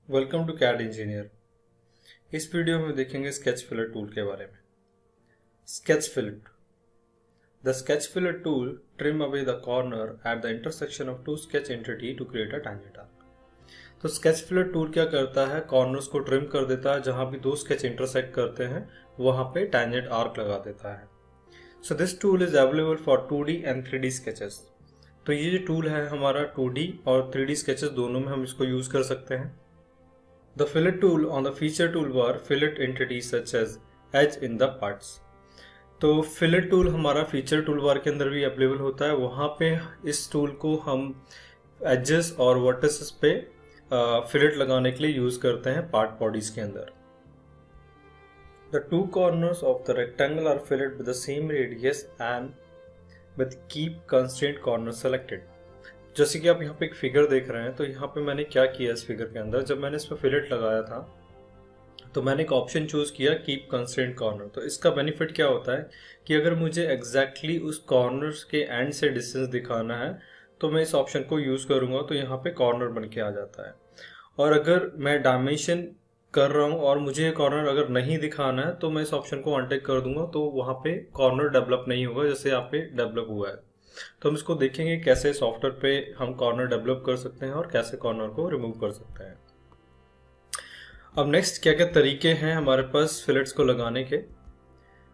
Welcome to CAD engineer. इस video में देखेंगे स्केच फिलर टूल के बारे में। Sketch filler. The sketch filler tool trim away the corner at the intersection of two sketch entity to create a tangent arc. तो sketch filler tool क्या करता है, कॉर्नर्स को ट्रिम कर देता है, जहां भी दो स्केच इंटरसेक्ट करते हैं वहां पे टैंजेंट आर्क लगा देता है। So this tool is available for 2D and 3D sketches. तो ये जो टूल है हमारा 2D और 3D स्केचेस दोनों में हम इसको यूज कर सकते हैं। The fillet tool on the feature toolbar fillet entities such as edge in the parts। तो fillet tool हमारा feature toolbar के अंदर भी अवेलेबल होता है। वहाँ पे इस टूल को हम edges और vertices पे fillet लगाने के लिए यूज करते हैं पार्ट बॉडीज के अंदर। The two corners of the rectangle are fillet with the same radius and with keep constraint corner selected। जैसे कि आप यहाँ पे एक फिगर देख रहे हैं, तो यहाँ पे मैंने क्या किया इस फिगर के अंदर, जब मैंने इस पर फिलेट लगाया था तो मैंने एक ऑप्शन चूज किया कीप कंस्ट्रेंट कॉर्नर। तो इसका बेनिफिट क्या होता है कि अगर मुझे एग्जैक्टली उस कॉर्नर के एंड से डिस्टेंस दिखाना है तो मैं इस ऑप्शन को यूज करूंगा तो यहाँ पे कॉर्नर बन के आ जाता है। और अगर मैं डायमेंशन कर रहा हूँ और मुझे कॉर्नर अगर नहीं दिखाना है तो मैं इस ऑप्शन को अनटिक कर दूंगा, तो वहां पे कॉर्नर डेवलप नहीं होगा जैसे यहाँ पे डेवलप हुआ है। तो हम इसको देखेंगे कैसे सॉफ्टवेयर पे हम कॉर्नर डेवलप कर सकते हैं और कैसे कॉर्नर को रिमूव कर सकते हैं। अब नेक्स्ट क्या क्या तरीके हैं हमारे पास फिलेट्स को लगाने के।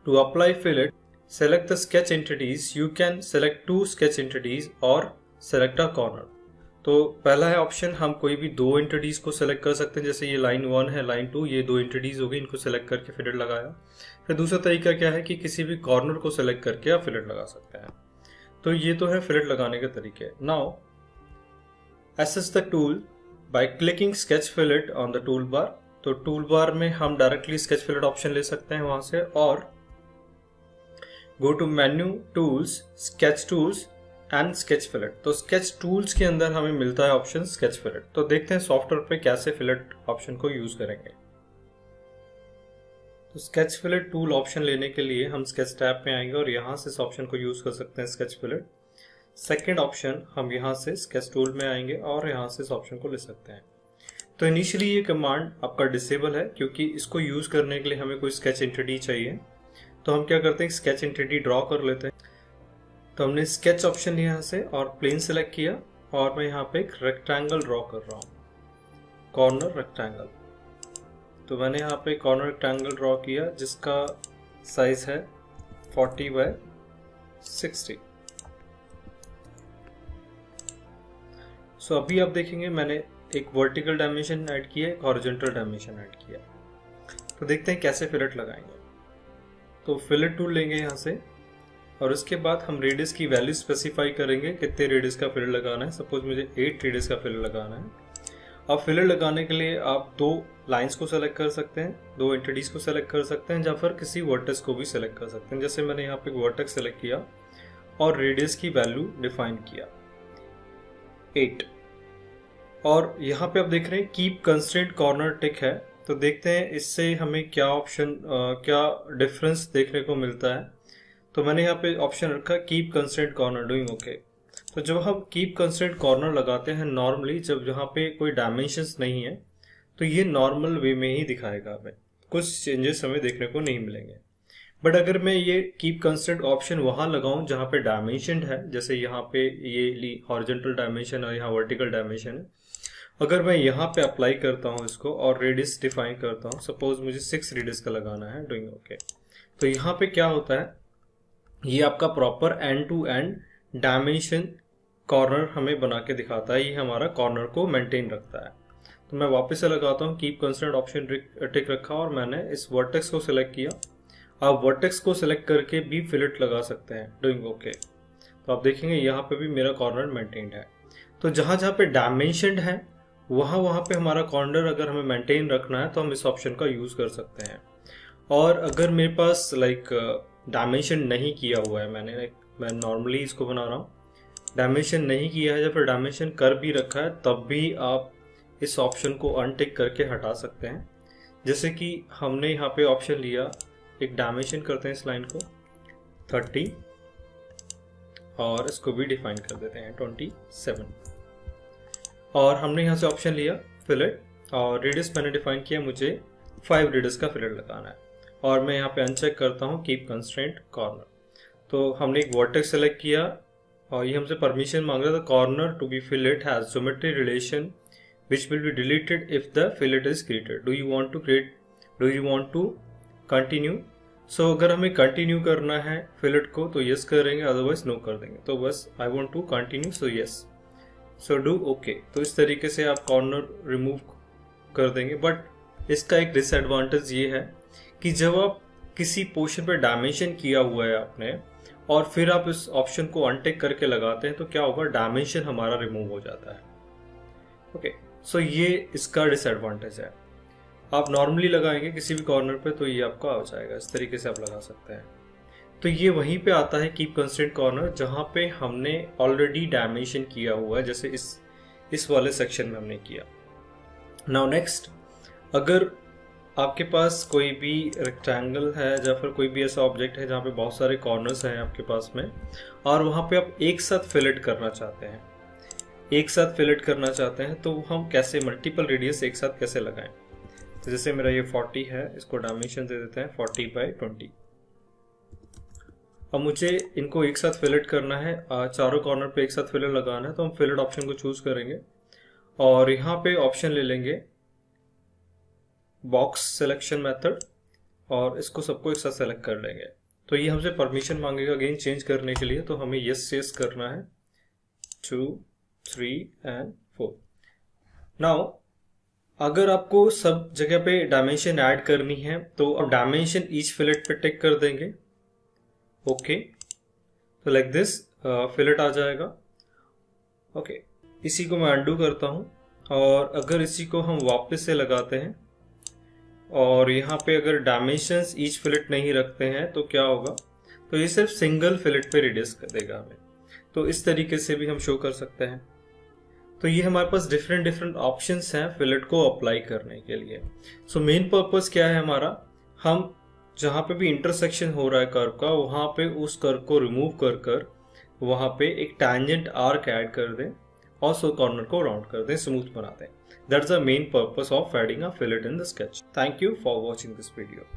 To apply fillet, select the sketch entities. You can select two sketch entities और सेलेक्ट अ कॉर्नर। तो पहला है ऑप्शन, हम कोई भी दो एंटिटीज को सेलेक्ट कर सकते हैं, जैसे ये लाइन 1 है, लाइन 2, ये दो एंटिटीज हो गई, इनको सेलेक्ट करके फिलेट लगाया। फिर दूसरा तरीका क्या है कि किसी भी कॉर्नर को सेलेक्ट करके आप फिलेट लगा सकते हैं। तो ये तो है फिलेट लगाने के तरीके। Now access the tool by clicking sketch fillet on the tool bar. तो टूल बार में हम डायरेक्टली स्केच फिलेट ऑप्शन ले सकते हैं वहां से, और go to menu, tools, sketch tools and sketch fillet. तो स्केच टूल्स के अंदर हमें मिलता है ऑप्शन स्केच फिलेट। तो देखते हैं सॉफ्टवेयर पे कैसे फिलेट ऑप्शन को यूज करेंगे। तो स्केच फिलेट टूल ऑप्शन लेने के लिए हम स्केच टैब पे आएंगे और यहाँ से इस ऑप्शन को यूज कर सकते हैं स्केच फिलेट। सेकेंड ऑप्शन, हम यहाँ से स्केच टूल में आएंगे और यहाँ से इस ऑप्शन को ले सकते हैं। तो इनिशियली ये कमांड आपका डिसेबल है क्योंकि इसको यूज करने के लिए हमें कोई स्केच एंटिटी चाहिए। तो हम क्या करते हैं, स्केच एंटिटी ड्रॉ कर लेते हैं। तो हमने स्केच ऑप्शन लिया यहाँ से और प्लेन सेलेक्ट किया और मैं यहाँ पे एक रेक्टेंगल ड्रॉ कर रहा हूँ, कॉर्नर रेक्टेंगल। तो मैंने यहाँ पे कॉर्नर रेक्टेंगल ड्रॉ किया जिसका साइज है 40 बाय 60। सो अभी आप देखेंगे मैंने एक वर्टिकल डायमेंशन ऐड किया, एक हॉरिजॉन्टल डायमेंशन ऐड किया। तो देखते हैं कैसे फिलेट लगाएंगे। तो फिलेट टूल लेंगे यहाँ से और उसके बाद हम रेडियस की वैल्यू स्पेसिफाई करेंगे, कितने रेडियस का फिलेट लगाना है। सपोज मुझे 8 रेडियस का फिलेट लगाना है। अब फिलेट लगाने के लिए आप दो लाइंस को सेलेक्ट कर सकते हैं, दो एंटिटीज को सेलेक्ट कर सकते हैं, या फिर किसी वर्टेक्स को भी सेलेक्ट कर सकते हैं। जैसे मैंने यहाँ पे वर्टेक्स सेलेक्ट किया और रेडियस की वैल्यू डिफाइन किया 8। और यहाँ पे आप देख रहे हैं कीप कंस्ट्रेंट कॉर्नर टिक है। तो देखते हैं इससे हमें क्या ऑप्शन क्या डिफरेंस देखने को मिलता है। तो मैंने यहाँ पे ऑप्शन रखा keep constraint corner, doing okay. तो जब हम कीप कंस्ट्रेंट कॉर्नर लगाते हैं नॉर्मली, जब यहाँ पे कोई डायमेंशंस नहीं है तो ये नॉर्मल वे में ही दिखाएगा, हमें कुछ चेंजेस हमें देखने को नहीं मिलेंगे। बट अगर मैं ये कीप कंस्ट्रेंट ऑप्शन वहां लगाऊं जहां पे डायमेंशन है, जैसे यहाँ पे ये हॉरिजॉन्टल डायमेंशन और यहाँ वर्टिकल डायमेंशन है, अगर मैं यहाँ पे अप्लाई करता हूँ इसको और रेडियस डिफाइन करता हूँ, सपोज मुझे 6 रेडियस का लगाना है, डूइंग ओके। तो यहाँ पे क्या होता है, ये आपका proper end to end dimension corner हमें बना के दिखाता है। ये हमारा कॉर्नर को मेंटेन रखता है। तो मैं वापस से लगाता हूँ, कीप कंस्ट्रेंट ऑप्शन टिक रखा और मैंने इस वर्टेक्स को सिलेक्ट किया। आप वर्टेक्स को सिलेक्ट करके भी फिलेट लगा सकते हैं, डूइंग ओके। तो आप देखेंगे यहाँ पे भी मेरा कॉर्नर मेंटेन्ड है। तो जहां जहां पे डायमेंशन है वहां पे हमारा कॉर्नर अगर हमें मेंटेन रखना है तो हम इस ऑप्शन का यूज कर सकते हैं। और अगर मेरे पास डायमेंशन नहीं किया हुआ है, मैं नॉर्मली इसको बना रहा हूँ, डायमेंशन नहीं किया है या फिर डायमेंशन कर भी रखा है, तब भी आप इस ऑप्शन को अनटिक करके हटा सकते हैं। जैसे कि हमने यहाँ पे ऑप्शन लिया, एक डायमेंशन करते हैं इस लाइन को 30 और इसको भी डिफाइन कर देते हैं 27। और हमने यहाँ से ऑप्शन लिया फिलेट और रेडियस मैंने डिफाइन किया, मुझे 5 रेडियस का फिलेट लगाना है और मैं यहाँ पे अनचेक करता हूँ कीप कंस्ट्रेंट कॉर्नर। तो हमने एक वर्टेक्स सेलेक्ट किया और ये हमसे परमिशन मांग रहा था corner to be fillet has geometry relation which will be deleted if the fillet is created. Do you want to continue? So अगर हमें कंटिन्यू करना है फिलेट को तो यस करेंगे, अदरवाइज नो कर देंगे। तो बस I want to continue, so yes, so do okay. तो इस तरीके से आप कॉर्नर रिमूव कर देंगे। बट इसका एक डिसएडवांटेज ये है कि जब आप किसी पोर्शन पे डायमेंशन किया हुआ है आपने और फिर आप इस ऑप्शन को अनटिक करके लगाते हैं तो क्या होगा, डायमेंशन हमारा रिमूव हो जाता है। ओके, सो ये इसका डिसएडवांटेज है। आप नॉर्मली लगाएंगे किसी भी कॉर्नर पे तो ये आपका आ जाएगा, इस तरीके से आप लगा सकते हैं। तो ये वहीं पे आता है कीप कंस्ट्रेंट कॉर्नर, जहां पे हमने ऑलरेडी डायमेंशन किया हुआ है, जैसे इस वाले सेक्शन में हमने किया। नाउ नेक्स्ट, अगर आपके पास कोई भी रेक्टेंगल है या फिर कोई भी ऐसा ऑब्जेक्ट है जहाँ पे बहुत सारे कॉर्नर्स हैं आपके पास में और वहां पे आप एक साथ फिलेट करना चाहते हैं, तो हम कैसे मल्टीपल रेडियस एक साथ कैसे लगाएं। तो जैसे मेरा ये 40 है, इसको डायमेंशन दे देते हैं 40/20। अब मुझे इनको एक साथ फिलेट करना है, चारों कॉर्नर पे एक साथ फिलेट लगाना है, तो हम फिलेट ऑप्शन को चूज करेंगे और यहाँ पे ऑप्शन ले लेंगे बॉक्स सिलेक्शन मेथड और इसको सबको एक साथ सेलेक्ट कर लेंगे। तो ये हमसे परमिशन मांगेगा अगेन चेंज करने के लिए, तो हमें यस करना है 2, 3 and 4। नाउ अगर आपको सब जगह पे डायमेंशन ऐड करनी है तो अब डायमेंशन ईच फिलेट पे टिक कर देंगे। ओके, तो लाइक दिस फिलेट आ जाएगा। ओके, इसी को मैं अनडू करता हूं और अगर इसी को हम वापस से लगाते हैं और यहाँ पे अगर डायमेंशंस ईच फिलेट नहीं रखते हैं तो क्या होगा, तो ये सिर्फ सिंगल फिलेट पे रिड्यूस कर देगा हमें। तो इस तरीके से भी हम शो कर सकते हैं। तो ये हमारे पास डिफरेंट ऑप्शंस हैं फिलेट को अप्लाई करने के लिए। सो मेन पर्पस क्या है हमारा, हम जहां पे भी इंटरसेक्शन हो रहा है कर्व का, वहां पे उस कर्व को रिमूव कर वहां पे एक टैंजेंट आर्क ऐड कर दें और सो कॉर्नर को राउंड कर दें, स्मूथ बना दें। That's the main purpose of adding a fillet in the sketch. Thank you for watching this video.